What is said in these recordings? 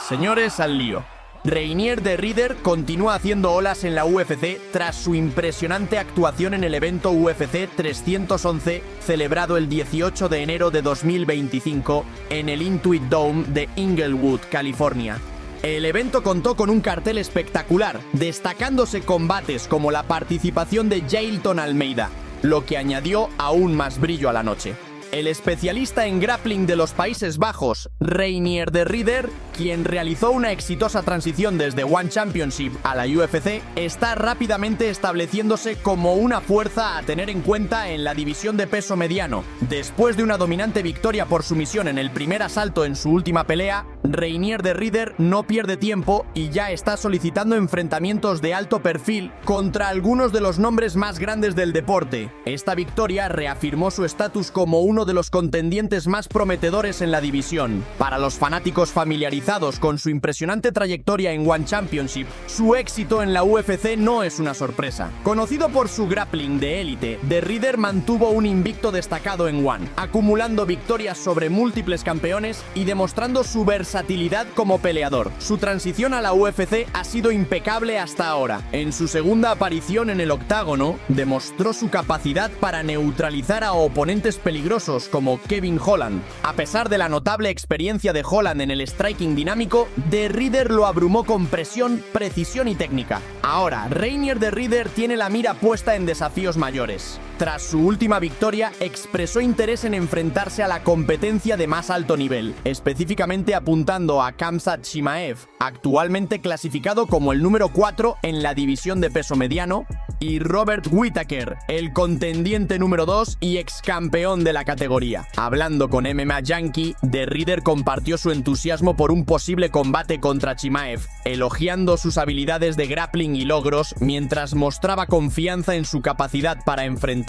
Señores, al lío. Reinier de Ridder continúa haciendo olas en la UFC tras su impresionante actuación en el evento UFC 311 celebrado el 18 de enero de 2025 en el Intuit Dome de Inglewood, California. El evento contó con un cartel espectacular, destacándose combates como la participación de Jailton Almeida, lo que añadió aún más brillo a la noche. El especialista en grappling de los Países Bajos, Reinier de Ridder, quien realizó una exitosa transición desde One Championship a la UFC, está rápidamente estableciéndose como una fuerza a tener en cuenta en la división de peso mediano. Después de una dominante victoria por sumisión en el primer asalto en su última pelea, Reinier de Ridder no pierde tiempo y ya está solicitando enfrentamientos de alto perfil contra algunos de los nombres más grandes del deporte. Esta victoria reafirmó su estatus como uno de los contendientes más prometedores en la división. Para los fanáticos familiarizados con su impresionante trayectoria en One Championship, su éxito en la UFC no es una sorpresa. Conocido por su grappling de élite, de Ridder mantuvo un invicto destacado en One, acumulando victorias sobre múltiples campeones y demostrando su versatilidad como peleador. Su transición a la UFC ha sido impecable hasta ahora. En su segunda aparición en el octágono, demostró su capacidad para neutralizar a oponentes peligrosos como Kevin Holland. A pesar de la notable experiencia de Holland en el striking dinámico, de Ridder lo abrumó con presión, precisión y técnica. Ahora, Reinier de Ridder tiene la mira puesta en desafíos mayores. Tras su última victoria, expresó interés en enfrentarse a la competencia de más alto nivel, específicamente apuntando a Khamzat Chimaev, actualmente clasificado como el número 4 en la división de peso mediano, y Robert Whittaker, el contendiente número 2 y ex campeón de la categoría. Hablando con MMA Junkie, de Ridder compartió su entusiasmo por un posible combate contra Chimaev, elogiando sus habilidades de grappling y logros mientras mostraba confianza en su capacidad para enfrentarlo.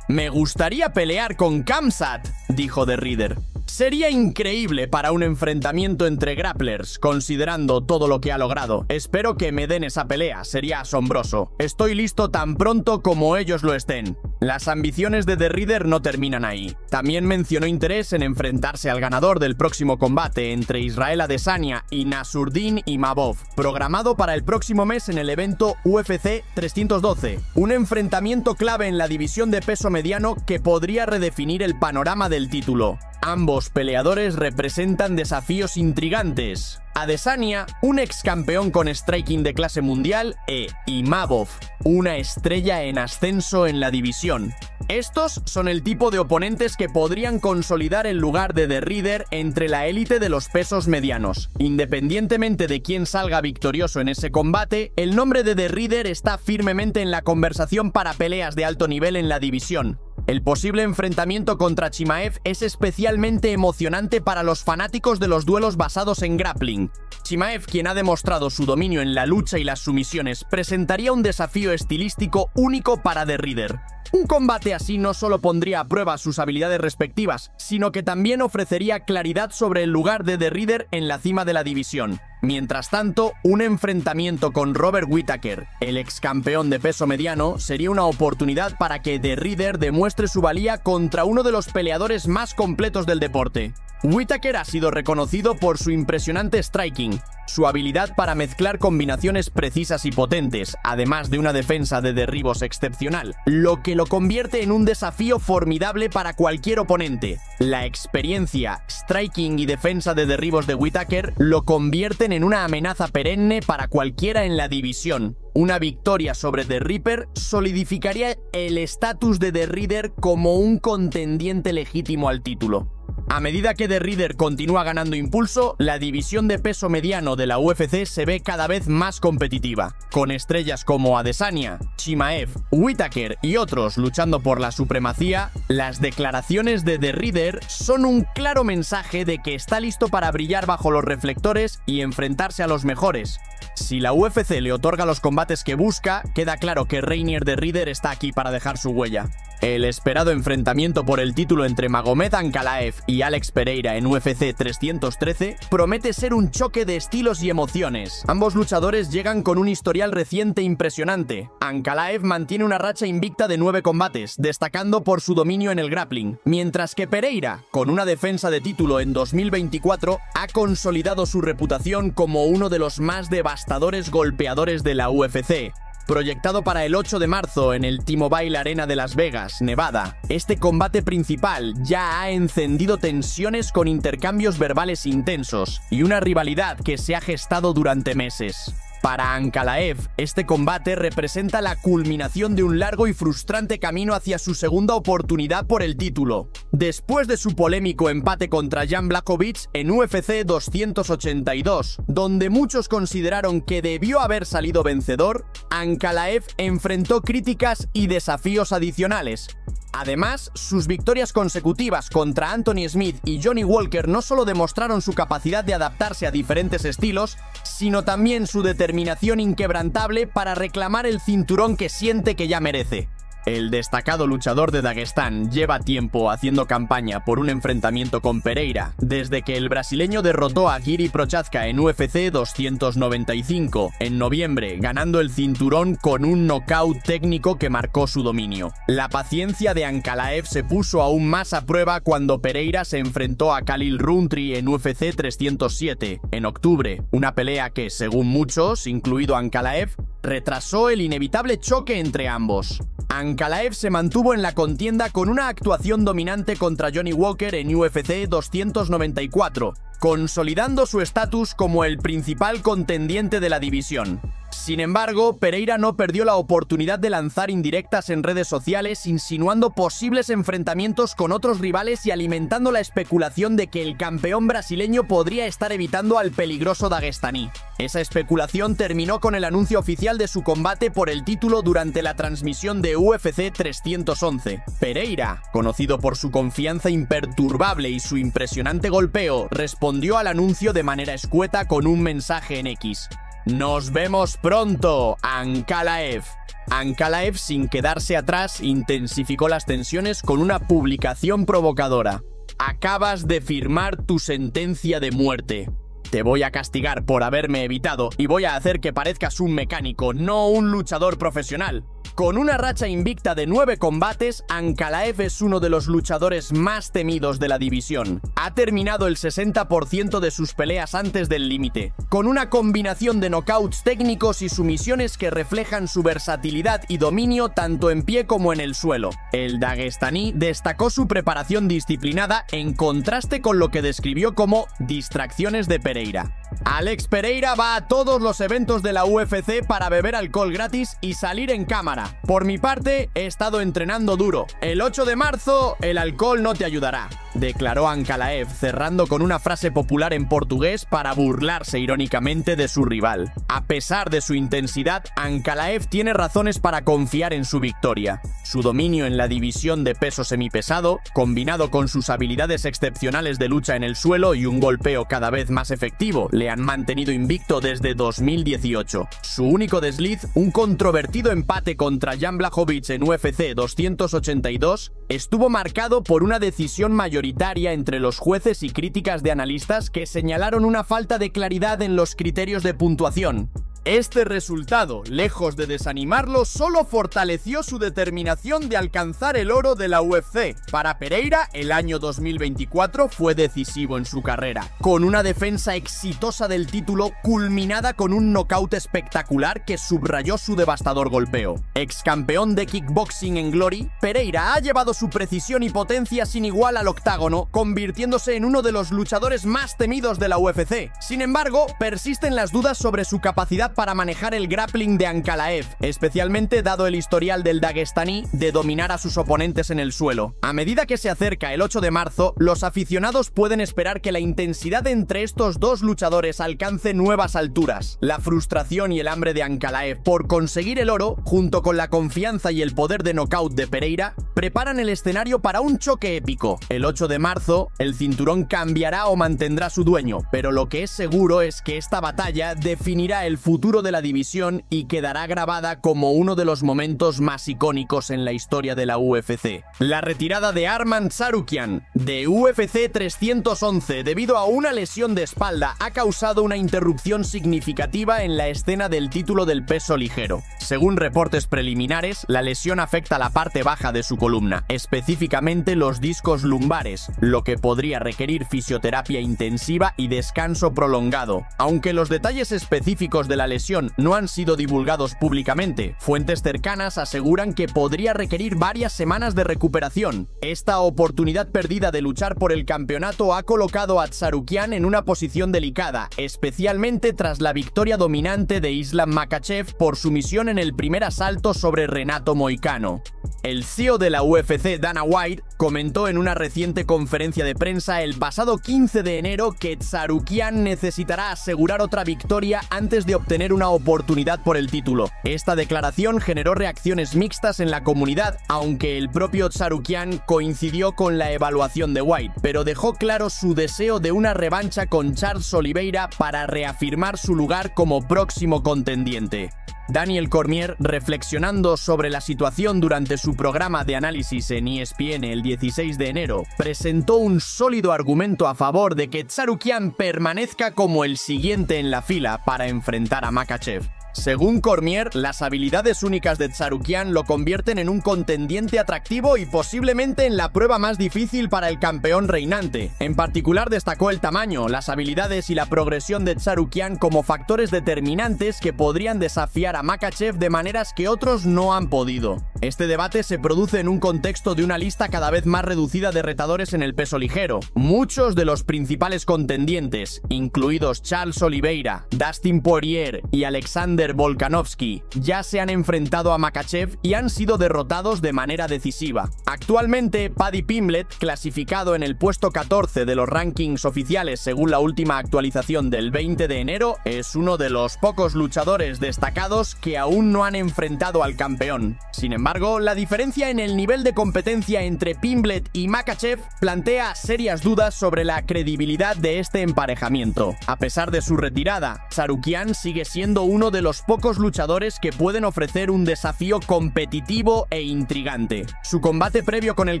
«Me gustaría pelear con Khamzat», dijo de Ridder. «Sería increíble para un enfrentamiento entre grapplers, considerando todo lo que ha logrado. Espero que me den esa pelea, sería asombroso. Estoy listo tan pronto como ellos lo estén». Las ambiciones de Ridder no terminan ahí. También mencionó interés en enfrentarse al ganador del próximo combate entre Israel Adesanya y Nassourdine Imavov, programado para el próximo mes en el evento UFC 312, un enfrentamiento clave en la división de peso mediano que podría redefinir el panorama del título. Ambos peleadores representan desafíos intrigantes. Adesanya, un ex campeón con striking de clase mundial, e Imavov, una estrella en ascenso en la división. Estos son el tipo de oponentes que podrían consolidar el lugar de Ridder entre la élite de los pesos medianos. Independientemente de quién salga victorioso en ese combate, el nombre de Ridder está firmemente en la conversación para peleas de alto nivel en la división. El posible enfrentamiento contra Chimaev es especialmente emocionante para los fanáticos de los duelos basados en grappling. Chimaev, quien ha demostrado su dominio en la lucha y las sumisiones, presentaría un desafío estilístico único para de Ridder. Un combate así no solo pondría a prueba sus habilidades respectivas, sino que también ofrecería claridad sobre el lugar de Ridder en la cima de la división. Mientras tanto, un enfrentamiento con Robert Whittaker, el ex campeón de peso mediano, sería una oportunidad para que de Ridder demuestre su valía contra uno de los peleadores más completos del deporte. Whittaker ha sido reconocido por su impresionante striking, su habilidad para mezclar combinaciones precisas y potentes, además de una defensa de derribos excepcional, lo que lo convierte en un desafío formidable para cualquier oponente. La experiencia, striking y defensa de derribos de Whittaker lo convierten en una amenaza perenne para cualquiera en la división. Una victoria sobre The Ripper solidificaría el estatus de de Ridder como un contendiente legítimo al título. A medida que de Ridder continúa ganando impulso, la división de peso mediano de la UFC se ve cada vez más competitiva, con estrellas como Adesanya, Chimaev, Whittaker y otros luchando por la supremacía. Las declaraciones de Ridder son un claro mensaje de que está listo para brillar bajo los reflectores y enfrentarse a los mejores. Si la UFC le otorga los combates que busca, queda claro que Reinier de Ridder está aquí para dejar su huella. El esperado enfrentamiento por el título entre Magomed Ankalaev y Alex Pereira en UFC 313 promete ser un choque de estilos y emociones. Ambos luchadores llegan con un historial reciente impresionante. Ankalaev mantiene una racha invicta de 9 combates, destacando por su dominio en el grappling, mientras que Pereira, con una defensa de título en 2024, ha consolidado su reputación como uno de los más devastadores golpeadores de la UFC. Proyectado para el 8 de marzo en el T-Mobile Arena de Las Vegas, Nevada, este combate principal ya ha encendido tensiones con intercambios verbales intensos y una rivalidad que se ha gestado durante meses. Para Ankalaev, este combate representa la culminación de un largo y frustrante camino hacia su segunda oportunidad por el título. Después de su polémico empate contra Jan Blachowicz en UFC 282, donde muchos consideraron que debió haber salido vencedor, Ankalaev enfrentó críticas y desafíos adicionales. Además, sus victorias consecutivas contra Anthony Smith y Johnny Walker no solo demostraron su capacidad de adaptarse a diferentes estilos, sino también su determinación inquebrantable para reclamar el cinturón que siente que ya merece. El destacado luchador de Daguestán lleva tiempo haciendo campaña por un enfrentamiento con Pereira, desde que el brasileño derrotó a Jiri Prochazka en UFC 295 en noviembre, ganando el cinturón con un nocaut técnico que marcó su dominio. La paciencia de Ankalaev se puso aún más a prueba cuando Pereira se enfrentó a Khalil Rountree en UFC 307 en octubre, una pelea que, según muchos, incluido Ankalaev, retrasó el inevitable choque entre ambos. Ankalaev se mantuvo en la contienda con una actuación dominante contra Johnny Walker en UFC 294, consolidando su estatus como el principal contendiente de la división. Sin embargo, Pereira no perdió la oportunidad de lanzar indirectas en redes sociales, insinuando posibles enfrentamientos con otros rivales y alimentando la especulación de que el campeón brasileño podría estar evitando al peligroso daguestaní. Esa especulación terminó con el anuncio oficial de su combate por el título durante la transmisión de UFC 311. Pereira, conocido por su confianza imperturbable y su impresionante golpeo, respondió al anuncio de manera escueta con un mensaje en X. ¡Nos vemos pronto, Ankalaev! Ankalaev, sin quedarse atrás, intensificó las tensiones con una publicación provocadora. Acabas de firmar tu sentencia de muerte. Te voy a castigar por haberme evitado y voy a hacer que parezcas un mecánico, no un luchador profesional. Con una racha invicta de 9 combates, Ankalaev es uno de los luchadores más temidos de la división. Ha terminado el 60% de sus peleas antes del límite, con una combinación de knockouts técnicos y sumisiones que reflejan su versatilidad y dominio tanto en pie como en el suelo. El daguestaní destacó su preparación disciplinada en contraste con lo que describió como distracciones de Pereira. Alex Pereira va a todos los eventos de la UFC para beber alcohol gratis y salir en cámara. Por mi parte, he estado entrenando duro. El 8 de marzo, el alcohol no te ayudará, declaró Ankalaev, cerrando con una frase popular en portugués para burlarse irónicamente de su rival. A pesar de su intensidad, Ankalaev tiene razones para confiar en su victoria. Su dominio en la división de peso semipesado, combinado con sus habilidades excepcionales de lucha en el suelo y un golpeo cada vez más efectivo, le han mantenido invicto desde 2018. Su único desliz, un controvertido empate contra Jan Blachowicz en UFC 282, estuvo marcado por una decisión mayoritaria entre los jueces y críticas de analistas que señalaron una falta de claridad en los criterios de puntuación. Este resultado, lejos de desanimarlo, solo fortaleció su determinación de alcanzar el oro de la UFC. Para Pereira, el año 2024 fue decisivo en su carrera, con una defensa exitosa del título culminada con un knockout espectacular que subrayó su devastador golpeo. Ex campeón de kickboxing en Glory, Pereira ha llevado su precisión y potencia sin igual al octágono, convirtiéndose en uno de los luchadores más temidos de la UFC. Sin embargo, persisten las dudas sobre su capacidad para manejar el grappling de Ankalaev, especialmente dado el historial del daguestaní de dominar a sus oponentes en el suelo. A medida que se acerca el 8 de marzo, los aficionados pueden esperar que la intensidad entre estos dos luchadores alcance nuevas alturas. La frustración y el hambre de Ankalaev por conseguir el oro, junto con la confianza y el poder de knockout de Pereira, preparan el escenario para un choque épico. El 8 de marzo, el cinturón cambiará o mantendrá su dueño, pero lo que es seguro es que esta batalla definirá el futuro futuro de la división y quedará grabada como uno de los momentos más icónicos en la historia de la UFC. La retirada de Arman Tsarukyan de UFC 311 debido a una lesión de espalda ha causado una interrupción significativa en la escena del título del peso ligero. Según reportes preliminares, la lesión afecta la parte baja de su columna, específicamente los discos lumbares, lo que podría requerir fisioterapia intensiva y descanso prolongado. Aunque los detalles específicos de la lesión no han sido divulgados públicamente, fuentes cercanas aseguran que podría requerir varias semanas de recuperación. Esta oportunidad perdida de luchar por el campeonato ha colocado a Tsarukyan en una posición delicada, especialmente tras la victoria dominante de Islam Makhachev por sumisión en el primer asalto sobre Renato Moicano. El CEO de la UFC, Dana White, comentó en una reciente conferencia de prensa el pasado 15 de enero que Tsarukyan necesitará asegurar otra victoria antes de obtener una oportunidad por el título. Esta declaración generó reacciones mixtas en la comunidad, aunque el propio Tsarukyan coincidió con la evaluación de White, pero dejó claro su deseo de una revancha con Charles Oliveira para reafirmar su lugar como próximo contendiente. Daniel Cormier, reflexionando sobre la situación durante su programa de análisis en ESPN el 16 de enero, presentó un sólido argumento a favor de que Tsarukyan permanezca como el siguiente en la fila para enfrentar a Makhachev. Según Cormier, las habilidades únicas de Tsarukyan lo convierten en un contendiente atractivo y posiblemente en la prueba más difícil para el campeón reinante. En particular destacó el tamaño, las habilidades y la progresión de Tsarukyan como factores determinantes que podrían desafiar a Makhachev de maneras que otros no han podido. Este debate se produce en un contexto de una lista cada vez más reducida de retadores en el peso ligero. Muchos de los principales contendientes, incluidos Charles Oliveira, Dustin Poirier y Alexander Volkanovski, ya se han enfrentado a Makhachev y han sido derrotados de manera decisiva. Actualmente, Paddy Pimblett, clasificado en el puesto 14 de los rankings oficiales según la última actualización del 20 de enero, es uno de los pocos luchadores destacados que aún no han enfrentado al campeón. Sin embargo, la diferencia en el nivel de competencia entre Pimblett y Makhachev plantea serias dudas sobre la credibilidad de este emparejamiento. A pesar de su retirada, Tsarukyan sigue siendo uno de los pocos luchadores que pueden ofrecer un desafío competitivo e intrigante. Su combate previo con el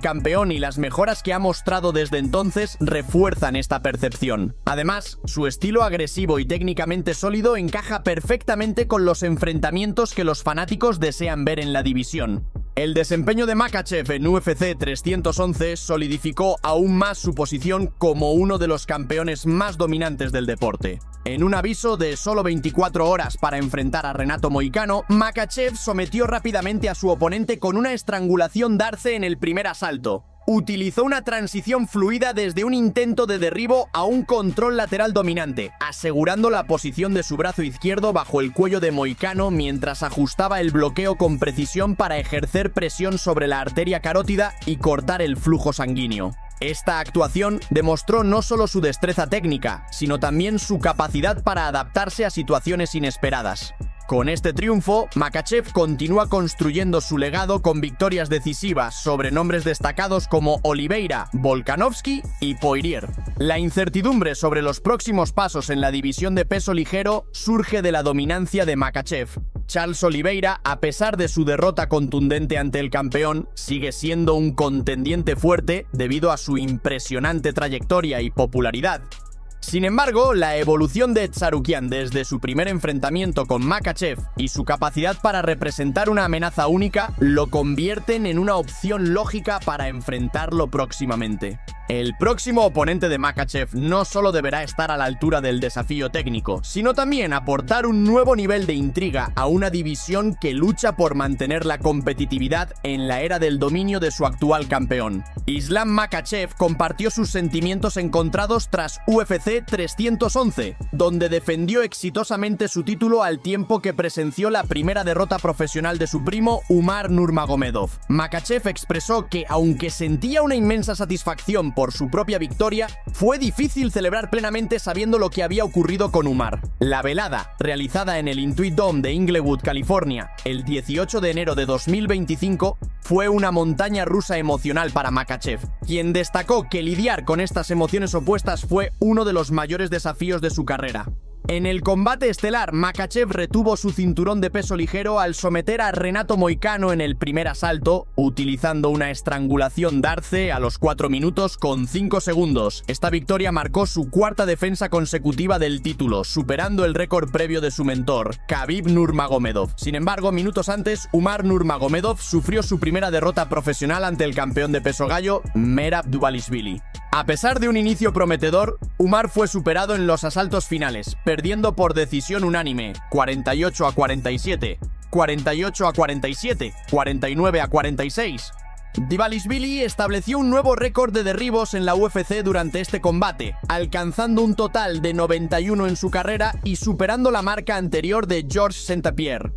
campeón y las mejoras que ha mostrado desde entonces refuerzan esta percepción. Además, su estilo agresivo y técnicamente sólido encaja perfectamente con los enfrentamientos que los fanáticos desean ver en la división. El desempeño de Makhachev en UFC 311 solidificó aún más su posición como uno de los campeones más dominantes del deporte. En un aviso de solo 24 horas para enfrentar a Renato Moicano, Makhachev sometió rápidamente a su oponente con una estrangulación darce en el primer asalto. Utilizó una transición fluida desde un intento de derribo a un control lateral dominante, asegurando la posición de su brazo izquierdo bajo el cuello de Moicano mientras ajustaba el bloqueo con precisión para ejercer presión sobre la arteria carótida y cortar el flujo sanguíneo. Esta actuación demostró no solo su destreza técnica, sino también su capacidad para adaptarse a situaciones inesperadas. Con este triunfo, Makhachev continúa construyendo su legado con victorias decisivas sobre nombres destacados como Oliveira, Volkanovski y Poirier. La incertidumbre sobre los próximos pasos en la división de peso ligero surge de la dominancia de Makhachev. Charles Oliveira, a pesar de su derrota contundente ante el campeón, sigue siendo un contendiente fuerte debido a su impresionante trayectoria y popularidad. Sin embargo, la evolución de Tsarukyan desde su primer enfrentamiento con Makhachev y su capacidad para representar una amenaza única lo convierten en una opción lógica para enfrentarlo próximamente. El próximo oponente de Makhachev no solo deberá estar a la altura del desafío técnico, sino también aportar un nuevo nivel de intriga a una división que lucha por mantener la competitividad en la era del dominio de su actual campeón. Islam Makhachev compartió sus sentimientos encontrados tras UFC 311, donde defendió exitosamente su título al tiempo que presenció la primera derrota profesional de su primo Umar Nurmagomedov. Makhachev expresó que, aunque sentía una inmensa satisfacción por su propia victoria, fue difícil celebrar plenamente sabiendo lo que había ocurrido con Umar. La velada, realizada en el Intuit Dome de Inglewood, California, el 18 de enero de 2025, fue una montaña rusa emocional para Makhachev, quien destacó que lidiar con estas emociones opuestas fue uno de los mayores desafíos de su carrera. En el combate estelar, Makhachev retuvo su cinturón de peso ligero al someter a Renato Moicano en el primer asalto, utilizando una estrangulación Darce a los 4 minutos con 5 segundos. Esta victoria marcó su cuarta defensa consecutiva del título, superando el récord previo de su mentor, Khabib Nurmagomedov. Sin embargo, minutos antes, Umar Nurmagomedov sufrió su primera derrota profesional ante el campeón de peso gallo, Merab Dvalishvili. A pesar de un inicio prometedor, Umar fue superado en los asaltos finales, perdiendo por decisión unánime, 48-47, 48-47, 49-46. Dvalishvili estableció un nuevo récord de derribos en la UFC durante este combate, alcanzando un total de 91 en su carrera y superando la marca anterior de Georges St-Pierre.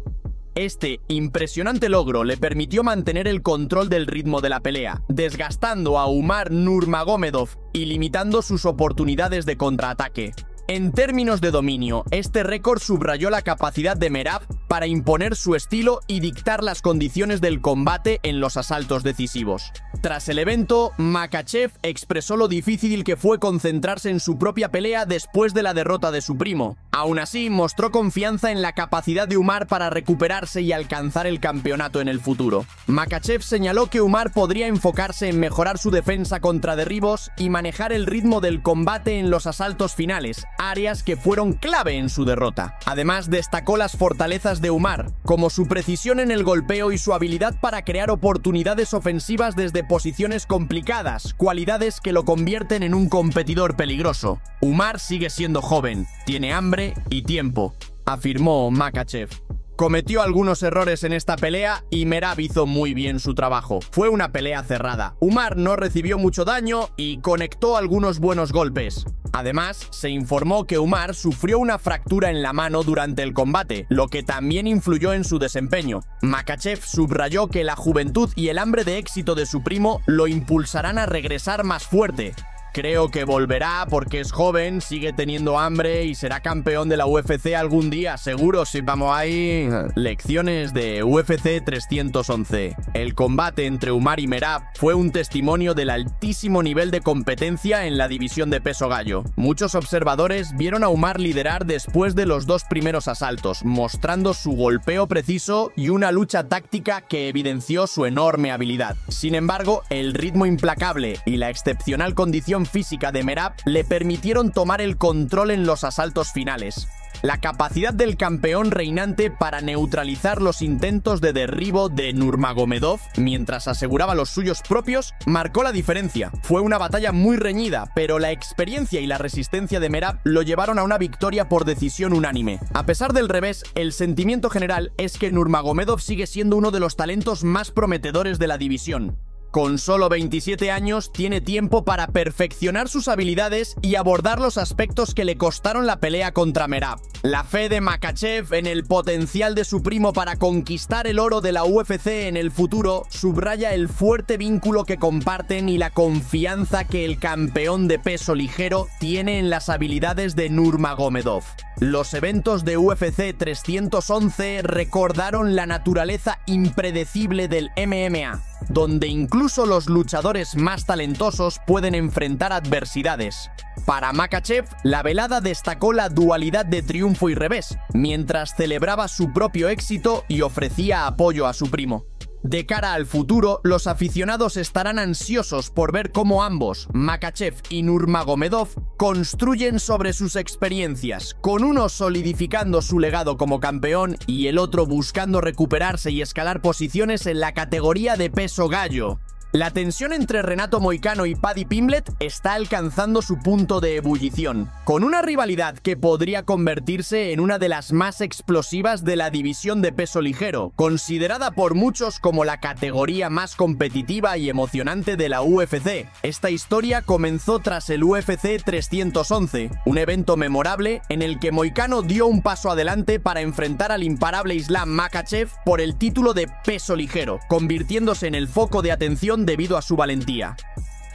Este impresionante logro le permitió mantener el control del ritmo de la pelea, desgastando a Umar Nurmagomedov y limitando sus oportunidades de contraataque. En términos de dominio, este récord subrayó la capacidad de Merab para imponer su estilo y dictar las condiciones del combate en los asaltos decisivos. Tras el evento, Makhachev expresó lo difícil que fue concentrarse en su propia pelea después de la derrota de su primo. Aún así, mostró confianza en la capacidad de Umar para recuperarse y alcanzar el campeonato en el futuro. Makhachev señaló que Umar podría enfocarse en mejorar su defensa contra derribos y manejar el ritmo del combate en los asaltos finales, áreas que fueron clave en su derrota. Además, destacó las fortalezas de Umar, como su precisión en el golpeo y su habilidad para crear oportunidades ofensivas desde posiciones complicadas, cualidades que lo convierten en un competidor peligroso. Umar sigue siendo joven, tiene hambre y tiempo, afirmó Makhachev. Cometió algunos errores en esta pelea y Merab hizo muy bien su trabajo. Fue una pelea cerrada. Umar no recibió mucho daño y conectó algunos buenos golpes. Además, se informó que Umar sufrió una fractura en la mano durante el combate, lo que también influyó en su desempeño. Makhachev subrayó que la juventud y el hambre de éxito de su primo lo impulsarán a regresar más fuerte. Creo que volverá porque es joven, sigue teniendo hambre y será campeón de la UFC algún día, seguro, si vamos ahí. Lecciones de UFC 311. El combate entre Umar y Merab fue un testimonio del altísimo nivel de competencia en la división de peso gallo. Muchos observadores vieron a Umar liderar después de los dos primeros asaltos, mostrando su golpeo preciso y una lucha táctica que evidenció su enorme habilidad. Sin embargo, el ritmo implacable y la excepcional condición física de Merab le permitieron tomar el control en los asaltos finales. La capacidad del campeón reinante para neutralizar los intentos de derribo de Nurmagomedov mientras aseguraba los suyos propios marcó la diferencia. Fue una batalla muy reñida, pero la experiencia y la resistencia de Merab lo llevaron a una victoria por decisión unánime. A pesar del revés, el sentimiento general es que Nurmagomedov sigue siendo uno de los talentos más prometedores de la división. Con solo 27 años, tiene tiempo para perfeccionar sus habilidades y abordar los aspectos que le costaron la pelea contra Merab. La fe de Makhachev en el potencial de su primo para conquistar el oro de la UFC en el futuro subraya el fuerte vínculo que comparten y la confianza que el campeón de peso ligero tiene en las habilidades de Nurmagomedov. Los eventos de UFC 311 recordaron la naturaleza impredecible del MMA, donde incluso los luchadores más talentosos pueden enfrentar adversidades. Para Makhachev, la velada destacó la dualidad de triunfo y revés, mientras celebraba su propio éxito y ofrecía apoyo a su primo. De cara al futuro, los aficionados estarán ansiosos por ver cómo ambos, Makhachev y Nurmagomedov, construyen sobre sus experiencias, con uno solidificando su legado como campeón y el otro buscando recuperarse y escalar posiciones en la categoría de peso gallo. La tensión entre Renato Moicano y Paddy Pimblett está alcanzando su punto de ebullición, con una rivalidad que podría convertirse en una de las más explosivas de la división de peso ligero, considerada por muchos como la categoría más competitiva y emocionante de la UFC. Esta historia comenzó tras el UFC 311, un evento memorable en el que Moicano dio un paso adelante para enfrentar al imparable Islam Makhachev por el título de peso ligero, convirtiéndose en el foco de atención debido a su valentía.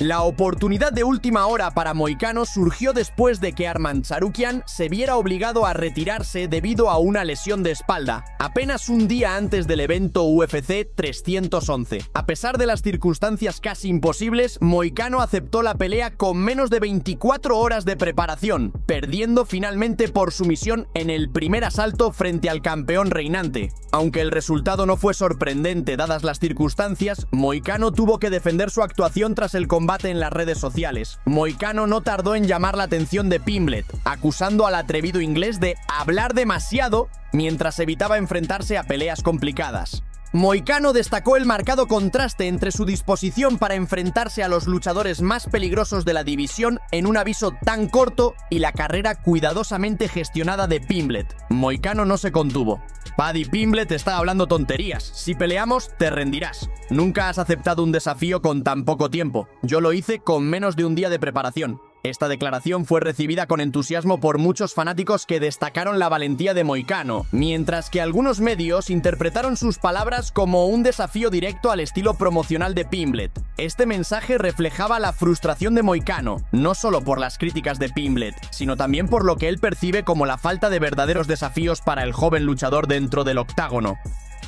La oportunidad de última hora para Moicano surgió después de que Arman Tsarukyan se viera obligado a retirarse debido a una lesión de espalda, apenas un día antes del evento UFC 311. A pesar de las circunstancias casi imposibles, Moicano aceptó la pelea con menos de 24 horas de preparación, perdiendo finalmente por sumisión en el primer asalto frente al campeón reinante. Aunque el resultado no fue sorprendente dadas las circunstancias, Moicano tuvo que defender su actuación tras el combate en las redes sociales. Moicano no tardó en llamar la atención de Pimblett, acusando al atrevido inglés de hablar demasiado mientras evitaba enfrentarse a peleas complicadas. Moicano destacó el marcado contraste entre su disposición para enfrentarse a los luchadores más peligrosos de la división en un aviso tan corto y la carrera cuidadosamente gestionada de Pimblett. Moicano no se contuvo. Paddy Pimblett está hablando tonterías. Si peleamos, te rendirás. Nunca has aceptado un desafío con tan poco tiempo. Yo lo hice con menos de un día de preparación. Esta declaración fue recibida con entusiasmo por muchos fanáticos que destacaron la valentía de Moicano, mientras que algunos medios interpretaron sus palabras como un desafío directo al estilo promocional de Pimblett. Este mensaje reflejaba la frustración de Moicano, no solo por las críticas de Pimblett, sino también por lo que él percibe como la falta de verdaderos desafíos para el joven luchador dentro del octágono.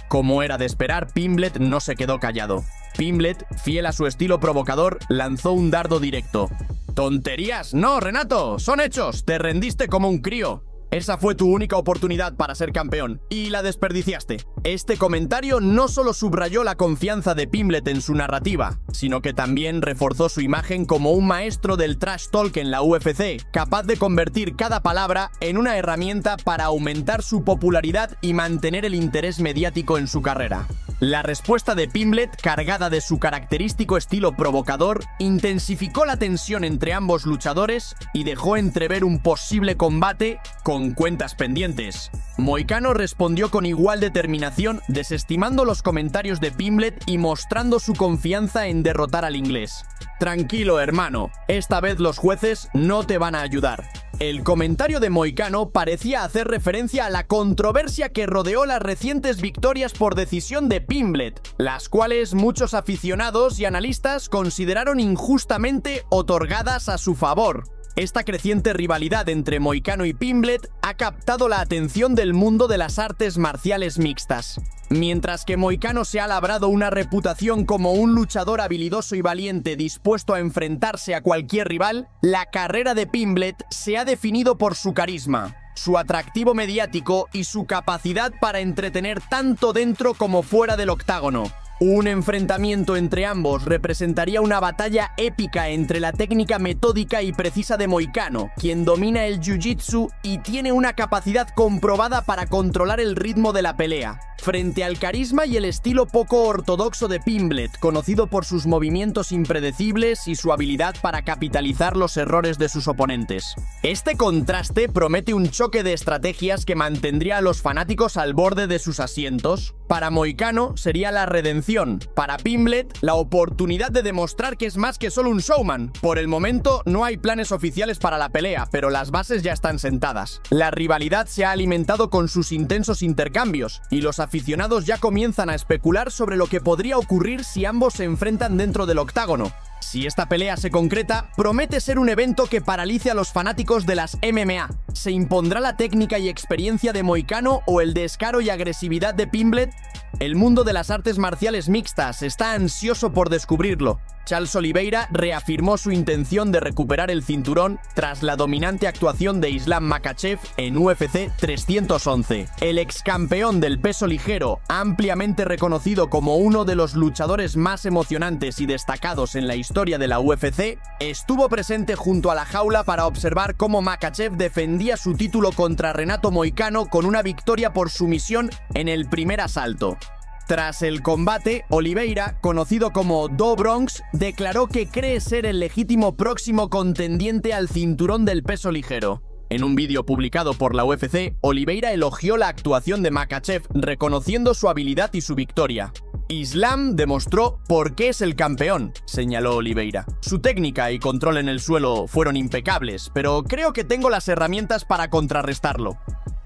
Como era de esperar, Pimblett no se quedó callado. Pimblett, fiel a su estilo provocador, lanzó un dardo directo. ¡Tonterías! ¡No, Renato! ¡Son hechos! ¡Te rendiste como un crío! Esa fue tu única oportunidad para ser campeón, y la desperdiciaste. Este comentario no solo subrayó la confianza de Pimblett en su narrativa, sino que también reforzó su imagen como un maestro del trash talk en la UFC, capaz de convertir cada palabra en una herramienta para aumentar su popularidad y mantener el interés mediático en su carrera. La respuesta de Pimblett, cargada de su característico estilo provocador, intensificó la tensión entre ambos luchadores y dejó entrever un posible combate con cuentas pendientes. Moicano respondió con igual determinación, desestimando los comentarios de Pimblett y mostrando su confianza en derrotar al inglés. Tranquilo, hermano, esta vez los jueces no te van a ayudar. El comentario de Moicano parecía hacer referencia a la controversia que rodeó las recientes victorias por decisión de Pimblett, las cuales muchos aficionados y analistas consideraron injustamente otorgadas a su favor. Esta creciente rivalidad entre Moicano y Pimblett ha captado la atención del mundo de las artes marciales mixtas. Mientras que Moicano se ha labrado una reputación como un luchador habilidoso y valiente dispuesto a enfrentarse a cualquier rival, la carrera de Pimblett se ha definido por su carisma, su atractivo mediático y su capacidad para entretener tanto dentro como fuera del octágono. Un enfrentamiento entre ambos representaría una batalla épica entre la técnica metódica y precisa de Moicano, quien domina el jiu-jitsu y tiene una capacidad comprobada para controlar el ritmo de la pelea, frente al carisma y el estilo poco ortodoxo de Pimblett, conocido por sus movimientos impredecibles y su habilidad para capitalizar los errores de sus oponentes. Este contraste promete un choque de estrategias que mantendría a los fanáticos al borde de sus asientos. Para Moicano sería la redención, para Pimblett la oportunidad de demostrar que es más que solo un showman. Por el momento no hay planes oficiales para la pelea, pero las bases ya están sentadas. La rivalidad se ha alimentado con sus intensos intercambios, y los aficionados ya comienzan a especular sobre lo que podría ocurrir si ambos se enfrentan dentro del octágono. Si esta pelea se concreta, promete ser un evento que paralice a los fanáticos de las MMA. ¿Se impondrá la técnica y experiencia de Moicano o el descaro y agresividad de Pimblett? El mundo de las artes marciales mixtas está ansioso por descubrirlo. Charles Oliveira reafirmó su intención de recuperar el cinturón tras la dominante actuación de Islam Makhachev en UFC 311. El ex campeón del peso ligero, ampliamente reconocido como uno de los luchadores más emocionantes y destacados en la historia de la UFC, estuvo presente junto a la jaula para observar cómo Makhachev defendía su título contra Renato Moicano con una victoria por sumisión en el primer asalto. Tras el combate, Oliveira, conocido como Do Bronx, declaró que cree ser el legítimo próximo contendiente al cinturón del peso ligero. En un vídeo publicado por la UFC, Oliveira elogió la actuación de Makhachev, reconociendo su habilidad y su victoria. Islam demostró por qué es el campeón, señaló Oliveira. Su técnica y control en el suelo fueron impecables, pero creo que tengo las herramientas para contrarrestarlo.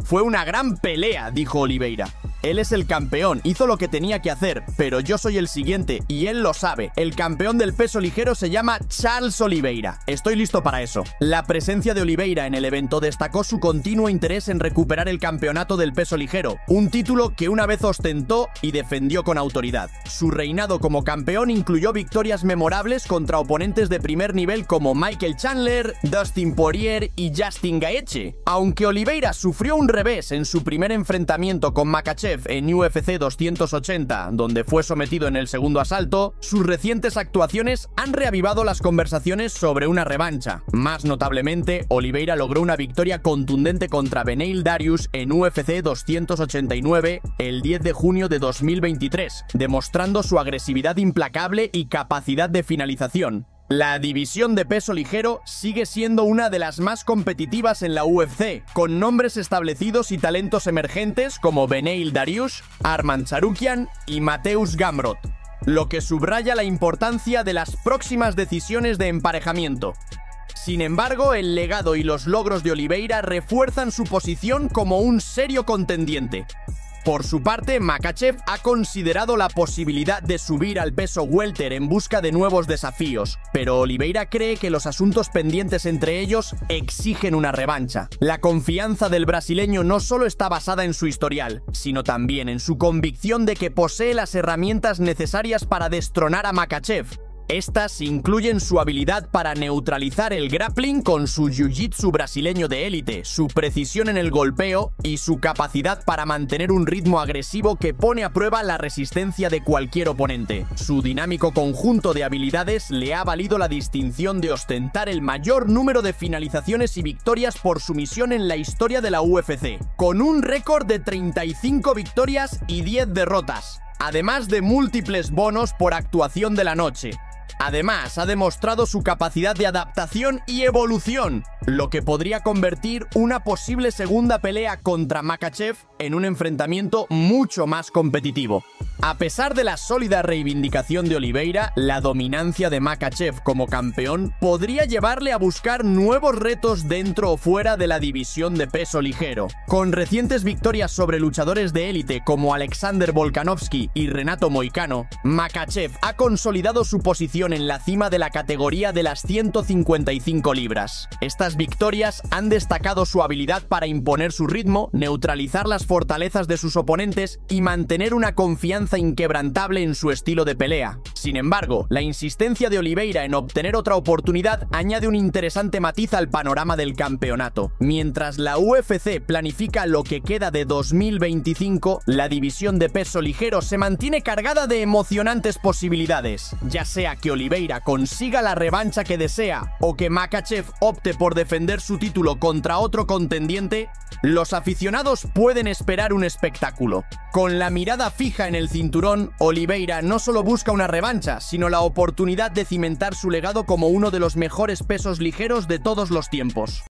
Fue una gran pelea, dijo Oliveira. Él es el campeón, hizo lo que tenía que hacer, pero yo soy el siguiente y él lo sabe. El campeón del peso ligero se llama Charles Oliveira. Estoy listo para eso. La presencia de Oliveira en el evento destacó su continuo interés en recuperar el campeonato del peso ligero, un título que una vez ostentó y defendió con autoridad. Su reinado como campeón incluyó victorias memorables contra oponentes de primer nivel como Michael Chandler, Dustin Poirier y Justin Gaethje. Aunque Oliveira sufrió un revés en su primer enfrentamiento con Makhachev en UFC 280, donde fue sometido en el segundo asalto, sus recientes actuaciones han reavivado las conversaciones sobre una revancha. Más notablemente, Oliveira logró una victoria contundente contra Beneil Dariush en UFC 289 el 10 de junio de 2023, demostrando su agresividad implacable y capacidad de finalización. La división de peso ligero sigue siendo una de las más competitivas en la UFC, con nombres establecidos y talentos emergentes como Beneil Dariush, Arman Tsarukyan y Mateusz Gamrot, lo que subraya la importancia de las próximas decisiones de emparejamiento. Sin embargo, el legado y los logros de Oliveira refuerzan su posición como un serio contendiente. Por su parte, Makhachev ha considerado la posibilidad de subir al peso welter en busca de nuevos desafíos, pero Oliveira cree que los asuntos pendientes entre ellos exigen una revancha. La confianza del brasileño no solo está basada en su historial, sino también en su convicción de que posee las herramientas necesarias para destronar a Makhachev. Estas incluyen su habilidad para neutralizar el grappling con su jiu-jitsu brasileño de élite, su precisión en el golpeo y su capacidad para mantener un ritmo agresivo que pone a prueba la resistencia de cualquier oponente. Su dinámico conjunto de habilidades le ha valido la distinción de ostentar el mayor número de finalizaciones y victorias por sumisión en la historia de la UFC, con un récord de 35 victorias y 10 derrotas, además de múltiples bonos por actuación de la noche. Además, ha demostrado su capacidad de adaptación y evolución, lo que podría convertir una posible segunda pelea contra Makhachev en un enfrentamiento mucho más competitivo. A pesar de la sólida reivindicación de Oliveira, la dominancia de Makhachev como campeón podría llevarle a buscar nuevos retos dentro o fuera de la división de peso ligero. Con recientes victorias sobre luchadores de élite como Alexander Volkanovski y Renato Moicano, Makhachev ha consolidado su posición en la cima de la categoría de las 155 libras. Estas victorias han destacado su habilidad para imponer su ritmo, neutralizar las fortalezas de sus oponentes y mantener una confianza inquebrantable en su estilo de pelea. Sin embargo, la insistencia de Oliveira en obtener otra oportunidad añade un interesante matiz al panorama del campeonato. Mientras la UFC planifica lo que queda de 2025, la división de peso ligero se mantiene cargada de emocionantes posibilidades, ya sea que Oliveira consiga la revancha que desea o que Makhachev opte por defender su título contra otro contendiente. Los aficionados pueden esperar un espectáculo. Con la mirada fija en el cinturón, Oliveira no solo busca una revancha, sino la oportunidad de cimentar su legado como uno de los mejores pesos ligeros de todos los tiempos.